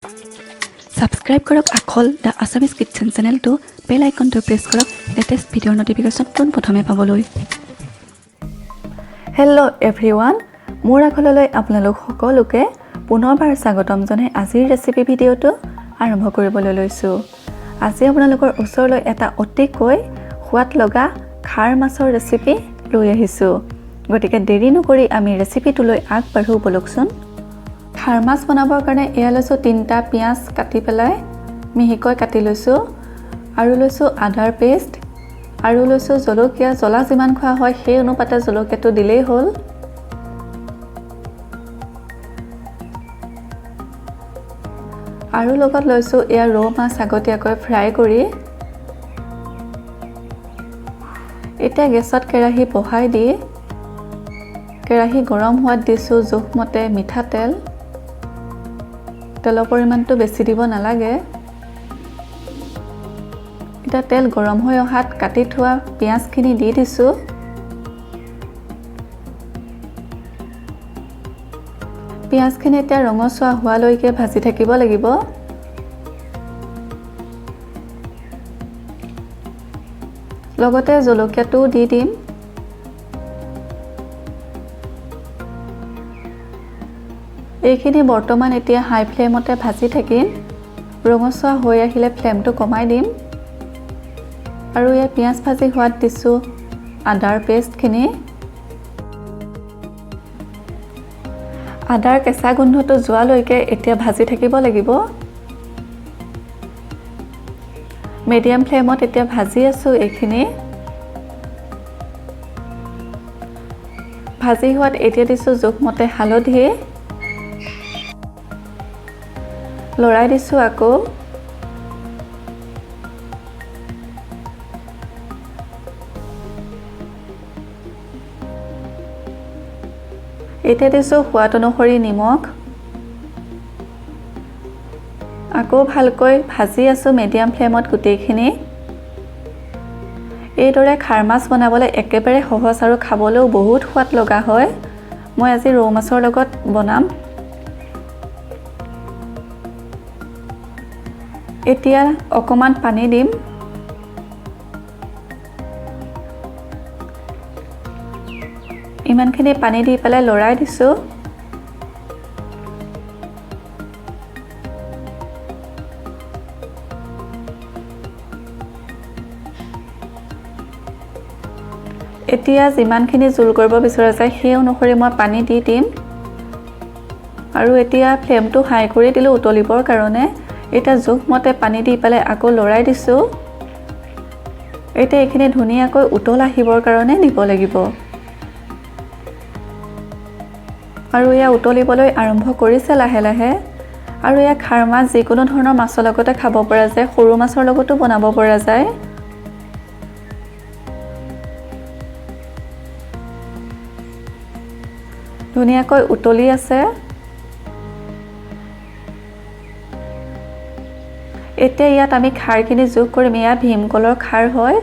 Subscribe কৰক Aakhol the Assamese Kitchen channel to bell icon to press কৰক latest video notification পোন প্ৰথমে পাবলৈ Hello everyone মোৰ Aakholলৈ আপোনালোক সকলোকে পুনৰবাৰ স্বাগতম জনাই আজিৰ ৰেচিপি ভিডিওটো আৰম্ভ কৰিবলৈ লৈছো আজি আপোনালোকৰ ওচৰলৈ এটা অতিকৈ সোৱাদ লগা খাৰ মাছৰ ৰেচিপি লৈ আহিছো গতিকে দেৰি নকৰি আমি ৰেচিপিটোলৈ আগবাঢ়ো বলকচোন খাৰ মাছ বনাবৰ কাৰণে এয়া লৈছো 3টা পিয়াজ কাটি পেলাই মিহিকৈ কাটি লৈছো আৰু লৈছো আদাৰ পেষ্ট আৰু লৈছো জলকীয়া জলা যিমান খোৱা হয় সেই অনুপাতে জলকীয়াটো দিলেই হ'ল আৰু লগত লৈছো এয়া ৰৌ মাছ আগতীয়াকৈ ফ্ৰাই কৰি এতিয়া গেছত কেৰাহী বহাই দি কেৰাহী গৰম হোৱাত দিছো জোখমতে মিঠাতেল তেলৰ পৰিমাণটো বেছি দিব নালাগে এটা তেল গৰম হৈ অহাত কাটি থোৱা পিয়াজখিনি দি দিছো পিয়াজখিনি এতিয়া ৰঙচুৱা হোৱালৈকে ভাজি থাকিব লাগিব লগতে জলকীয়াটো দি দিম এইখিনি বৰ্তমান এতিয়া হাই ফ্লেমতে ভাজি থাকিম ৰঙচুৱা হৈ আহিলে ফ্লেমটো কমাই দিম আৰু এই পিয়াজ ভাজি হোৱাত দিছো আদাৰ পেষ্টখিনি আদাৰ কেঁচা গোন্ধটো যোৱালৈকে এতিয়া ভাজি থাকিব লাগিব মিডিয়াম ফ্লেমত এতিয়া ভাজি আছো এইখিনি ভাজি হোৱাত এতিয়া দিছো জোখমতে হালধি লৰাই দিছো আকৌ এতিয়া দিছো সোৱাদ অনুসৰি নিমখ আকৌ ভালকৈ ভাজি আছো মিডিয়াম ফ্লেমত গুটেইখিনি এইদৰে খাৰ মাছ বনাবলৈ একেবাৰে সহজ আৰু খাবলৈও বহুত সোৱাদ লগা হয় মই আজি ৰৌ মাছৰ লগত বনাম এতিয়া অকমান পানী দিম ইমানখিনি পানী দি পেলাই লৰাই দিছো এতিয়া যিমানখিনি জোল কৰিব বিচৰা যায় সেই অনুসৰি মই পানী দি দিম আৰু এতিয়া ফ্লেমটো হাই কৰি দিলো উতলিবৰ কাৰণে এটা জোখমতে পানী দি পেলাই আকৌ লৰাই দিছো এতিয়া এইখিনি ধুনীয়াকৈ উতল আহিবৰ কাৰণে দিব লাগিব আৰু ইয়া উতলিবলৈ আৰম্ভ কৰিছে লাহে লাহে আৰু ইয়া খাৰ মাছ যিকোনো ধৰণৰ মাছৰ লগতে খাব পৰা যায় সৰু মাছৰ লগতো বনাব পৰা যায় ধুনীয়াকৈ উতলি আছে এতিয়া ইয়াত আমি খাৰখিনি যোগ কৰিম ইয়া ভীমকলৰ খাৰ হয়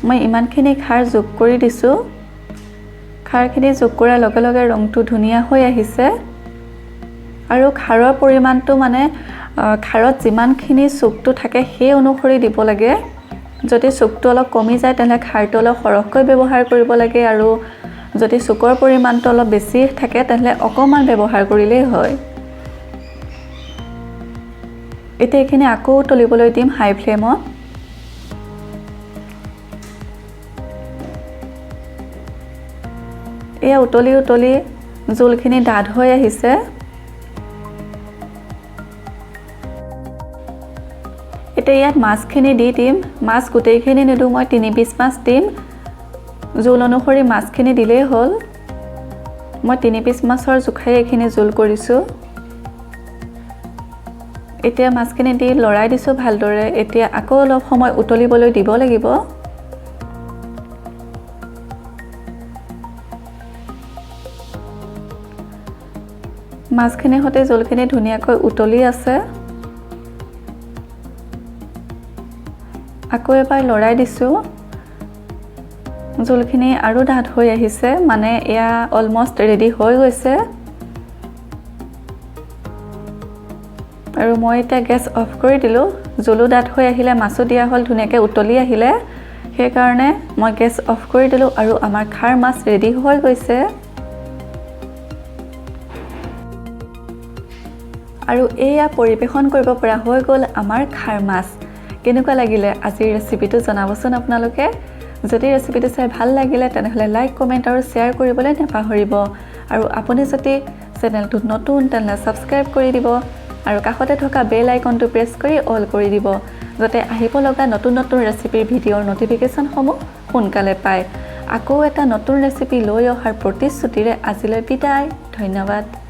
মই ইমানখিনি খাৰ যোগ কৰি দিছো খাৰখিনি যোগ কৰাৰ লগে লগে ৰংটো ধুনীয়া হৈ আহিছে আৰু খাৰৰ পৰিমাণটো মানে খাৰত যিমানখিনি চুকটো থাকে সেই অনুসৰি দিব লাগে যদি চুকটো অলপ কমি যায় তেনে খাৰটো অলপ সৰহকৈ ব্যৱহাৰ কৰিব লাগে আৰু যদি চুকৰ পৰিমাণটো অলপ বেছি থাকে তেনে অকমান ব্যৱহাৰ কৰিলেই হয় এতিয়া এইখিনি আকৌ উতলিবলৈ দিম হাই ফ্লেমত এয়া উতলি উতলি জোলখিনি ডাঠ হৈ আহিছে এতিয়া ইয়াত মাছখিনি দি দিম মাছ গোটেইখিনি নিদো মই 3 পিচ মাছ দিম জোল অনুসৰি মাছখিনি দিলেই হ'ল মই 3 পিচ মাছৰ জোখাই এইখিনি জোল কৰিছো এতিয়া মাছখিনি দি লৰাই দিছো ভালদৰে এতিয়া আকৌ অলপ সময় উতলিবলৈ দিব লাগিব মাছখিনি হতে জলখিনি ধুনীয়াকৈ উতলি আছে আকৌ এবাৰ লৰাই দিছো জলখিনি আৰু ডাঠ হৈ আহিছে মানে এয়া অলমোস্ট ৰেডি হৈ গৈছে আৰু মই এতিয়া গেছ অফ কৰি দিলোঁ জুলু ডাঠ হৈ আহিলে মাছো দিয়া হ'ল ধুনীয়াকৈ উতলি আহিলে সেইকাৰণে মই গেছ অফ কৰি দিলোঁ আৰু আমাৰ খাৰ মাছ ৰেডি হৈ গৈছে আৰু এয়া পৰিৱেশন কৰিব পৰা হৈ গ'ল আমাৰ খাৰ মাছ কেনেকুৱা লাগিলে আজিৰ ৰেচিপিটো জনাবচোন আপোনালোকে যদি ৰেচিপিটো চাই ভাল লাগিলে তেনেহ'লে লাইক কমেণ্ট আৰু শ্বেয়াৰ কৰিবলৈ নাপাহৰিব আৰু আপুনি যদি চেনেলটোত নতুন তেনেহ'লে ছাবস্ক্ৰাইব কৰি দিব আৰু কাষতে থকা বেল আইকনটো প্ৰেছ কৰি অল কৰি দিব যাতে আহিব লগা নতুন নতুন ৰেচিপিৰ ভিডিঅ'ৰ নটিফিকেশ্যনসমূহ সোনকালে পায় আকৌ এটা নতুন ৰেচিপি লৈ অহাৰ প্ৰতিশ্ৰুতিৰে আজিলৈ বিদায় ধন্যবাদ